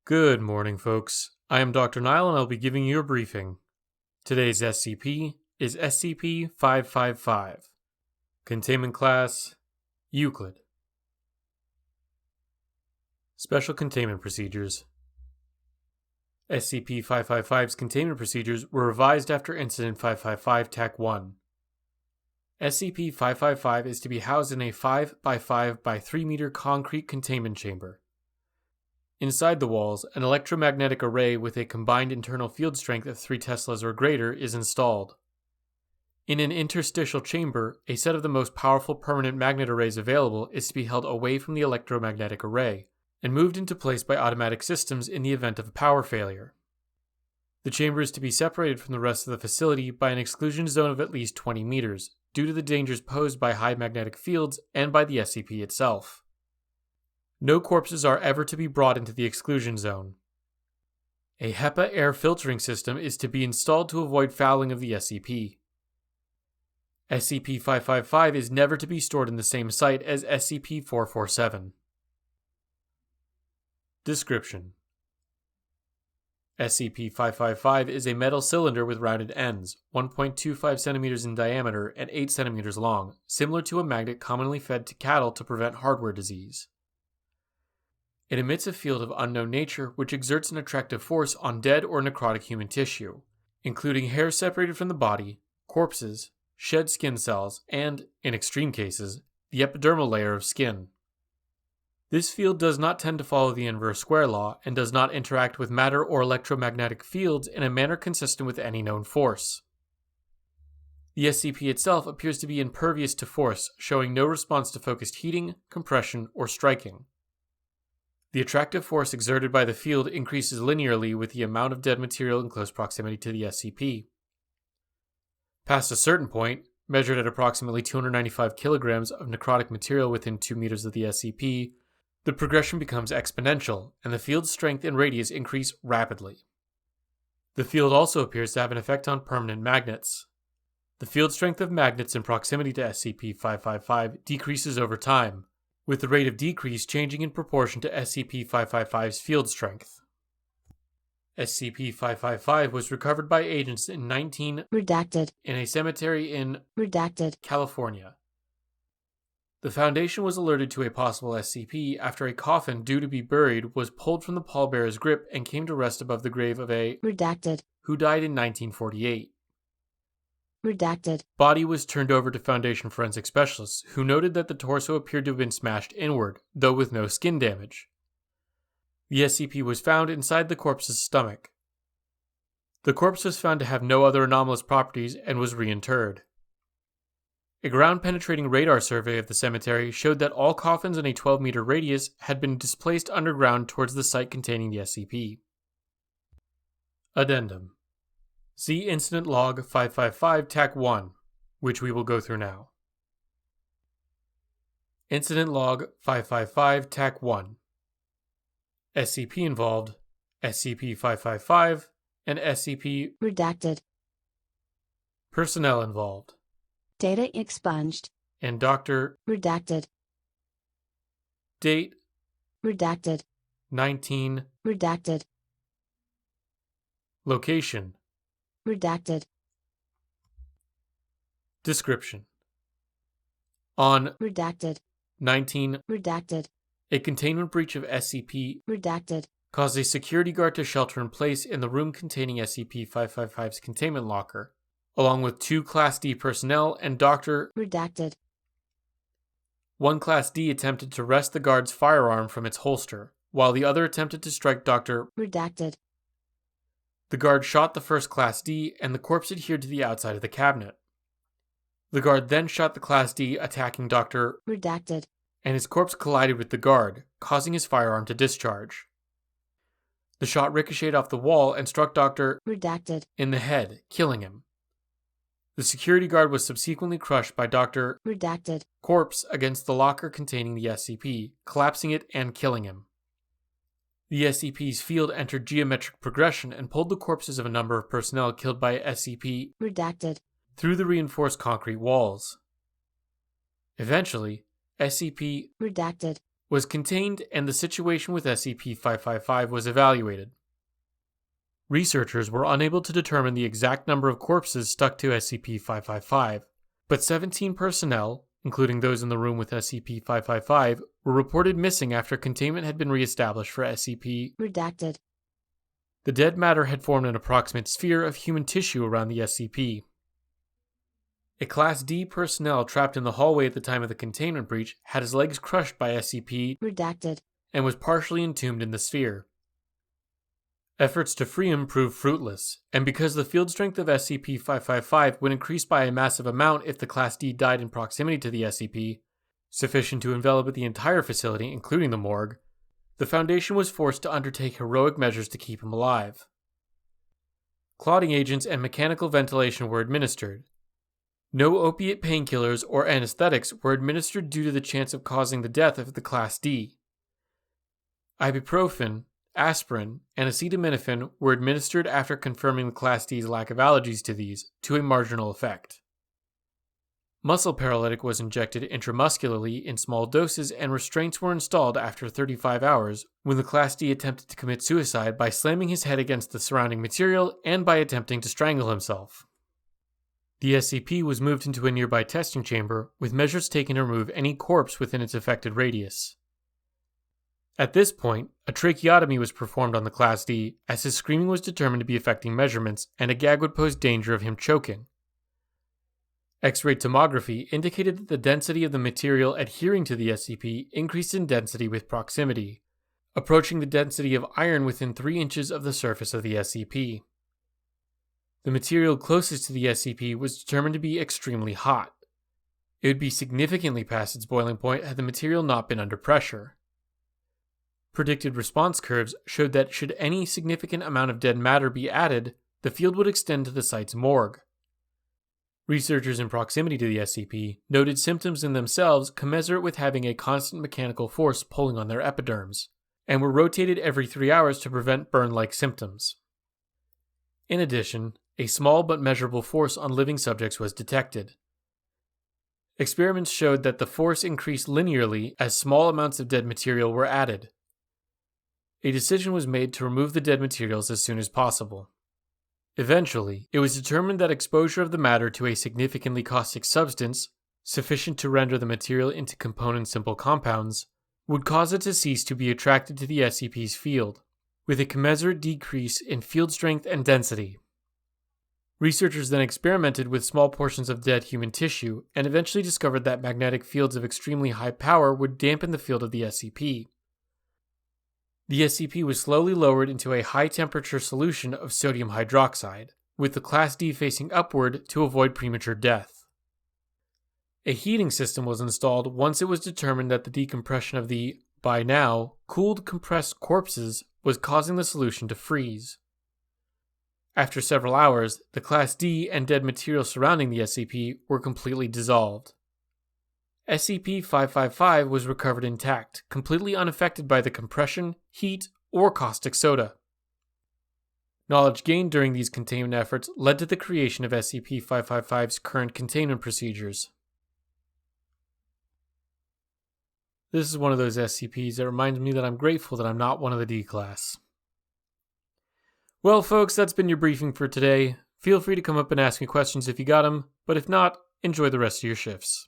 Good morning, folks. I am Dr. Nile and I'll be giving you a briefing. Today's SCP is SCP-555. Containment Class Euclid. Special Containment Procedures. SCP-555's containment procedures were revised after Incident 555 TAC-1. SCP-555 is to be housed in a 5 by 5 by 3 meter concrete containment chamber. Inside the walls, an electromagnetic array with a combined internal field strength of 3 teslas or greater is installed. In an interstitial chamber, a set of the most powerful permanent magnet arrays available is to be held away from the electromagnetic array, and moved into place by automatic systems in the event of a power failure. The chamber is to be separated from the rest of the facility by an exclusion zone of at least 20 meters, due to the dangers posed by high magnetic fields and by the SCP itself. No corpses are ever to be brought into the exclusion zone. A HEPA air filtering system is to be installed to avoid fouling of the SCP. SCP-555 is never to be stored in the same site as SCP-447. Description: SCP-555 is a metal cylinder with rounded ends, 1.25 cm in diameter and 8 cm long, similar to a magnet commonly fed to cattle to prevent hardware disease. It emits a field of unknown nature which exerts an attractive force on dead or necrotic human tissue, including hair separated from the body, corpses, shed skin cells, and, in extreme cases, the epidermal layer of skin. This field does not tend to follow the inverse square law and does not interact with matter or electromagnetic fields in a manner consistent with any known force. The SCP itself appears to be impervious to force, showing no response to focused heating, compression, or striking. The attractive force exerted by the field increases linearly with the amount of dead material in close proximity to the SCP. Past a certain point, measured at approximately 295 kilograms of necrotic material within 2 meters of the SCP, the progression becomes exponential, and the field's strength and radius increase rapidly. The field also appears to have an effect on permanent magnets. The field strength of magnets in proximity to SCP-555 decreases over time, with the rate of decrease changing in proportion to SCP-555's field strength. SCP-555 was recovered by agents in Redacted. in a cemetery in Redacted. California. The Foundation was alerted to a possible SCP after a coffin due to be buried was pulled from the pallbearer's grip and came to rest above the grave of a Redacted. who died in 1948. Redacted. Body was turned over to Foundation forensic specialists, who noted that the torso appeared to have been smashed inward, though with no skin damage. The SCP was found inside the corpse's stomach. The corpse was found to have no other anomalous properties and was reinterred. A ground-penetrating radar survey of the cemetery showed that all coffins in a 12-meter radius had been displaced underground towards the site containing the SCP. Addendum: See Incident Log 555 TAC-1, which we will go through now. Incident Log 555 TAC-1. SCP involved: SCP-555 and SCP. Redacted. Personnel involved: Data expunged. and Dr. Redacted. Date: Redacted. 19. Redacted. Location: Redacted. Description: On Redacted. 19, Redacted. a containment breach of SCP Redacted. caused a security guard to shelter in place in the room containing SCP-555's containment locker, along with 2 Class D personnel and Dr. Redacted. One Class D attempted to wrest the guard's firearm from its holster, while the other attempted to strike Dr. Redacted. The guard shot the first Class D, and the corpse adhered to the outside of the cabinet. The guard then shot the Class D, attacking Dr. Redacted. and his corpse collided with the guard, causing his firearm to discharge. The shot ricocheted off the wall and struck Dr. Redacted. in the head, killing him. The security guard was subsequently crushed by Dr. Redacted. corpse against the locker containing the SCP, collapsing it and killing him. The SCP's field entered geometric progression and pulled the corpses of a number of personnel killed by SCP Redacted. through the reinforced concrete walls. Eventually, SCP Redacted. was contained and the situation with SCP-555 was evaluated. Researchers were unable to determine the exact number of corpses stuck to SCP-555, but 17 personnel, including those in the room with SCP-555, were reported missing after containment had been reestablished for SCP. Redacted. The dead matter had formed an approximate sphere of human tissue around the SCP. A Class D personnel trapped in the hallway at the time of the containment breach had his legs crushed by SCP. Redacted. And was partially entombed in the sphere. Efforts to free him proved fruitless, and because the field strength of SCP-555 would increase by a massive amount if the Class D died in proximity to the SCP, sufficient to envelop the entire facility, including the morgue, the Foundation was forced to undertake heroic measures to keep him alive. Clotting agents and mechanical ventilation were administered. No opiate painkillers or anesthetics were administered due to the chance of causing the death of the Class D. Ibuprofen, aspirin, and acetaminophen were administered after confirming the Class D's lack of allergies to these, to a marginal effect. Muscle paralytic was injected intramuscularly in small doses, and restraints were installed after 35 hours when the Class D attempted to commit suicide by slamming his head against the surrounding material and by attempting to strangle himself. The SCP was moved into a nearby testing chamber, with measures taken to remove any corpse within its affected radius. At this point, a tracheotomy was performed on the Class D, as his screaming was determined to be affecting measurements, and a gag would pose danger of him choking. X-ray tomography indicated that the density of the material adhering to the SCP increased in density with proximity, approaching the density of iron within 3 inches of the surface of the SCP. The material closest to the SCP was determined to be extremely hot. It would be significantly past its boiling point had the material not been under pressure. Predicted response curves showed that should any significant amount of dead matter be added, the field would extend to the site's morgue. Researchers in proximity to the SCP noted symptoms in themselves commensurate with having a constant mechanical force pulling on their epiderms, and were rotated every 3 hours to prevent burn-like symptoms. In addition, a small but measurable force on living subjects was detected. Experiments showed that the force increased linearly as small amounts of dead material were added. A decision was made to remove the dead materials as soon as possible. Eventually, it was determined that exposure of the matter to a significantly caustic substance, sufficient to render the material into component simple compounds, would cause it to cease to be attracted to the SCP's field, with a commensurate decrease in field strength and density. Researchers then experimented with small portions of dead human tissue and eventually discovered that magnetic fields of extremely high power would dampen the field of the SCP. The SCP was slowly lowered into a high-temperature solution of sodium hydroxide, with the Class D facing upward to avoid premature death. A heating system was installed once it was determined that the decompression of the, by now, cooled compressed corpses was causing the solution to freeze. After several hours, the Class D and dead material surrounding the SCP were completely dissolved. SCP-555 was recovered intact, completely unaffected by the compression, heat, or caustic soda. Knowledge gained during these containment efforts led to the creation of SCP-555's current containment procedures. This is one of those SCPs that reminds me that I'm grateful that I'm not one of the D class. Well, folks, that's been your briefing for today. Feel free to come up and ask me questions if you got them, but if not, enjoy the rest of your shifts.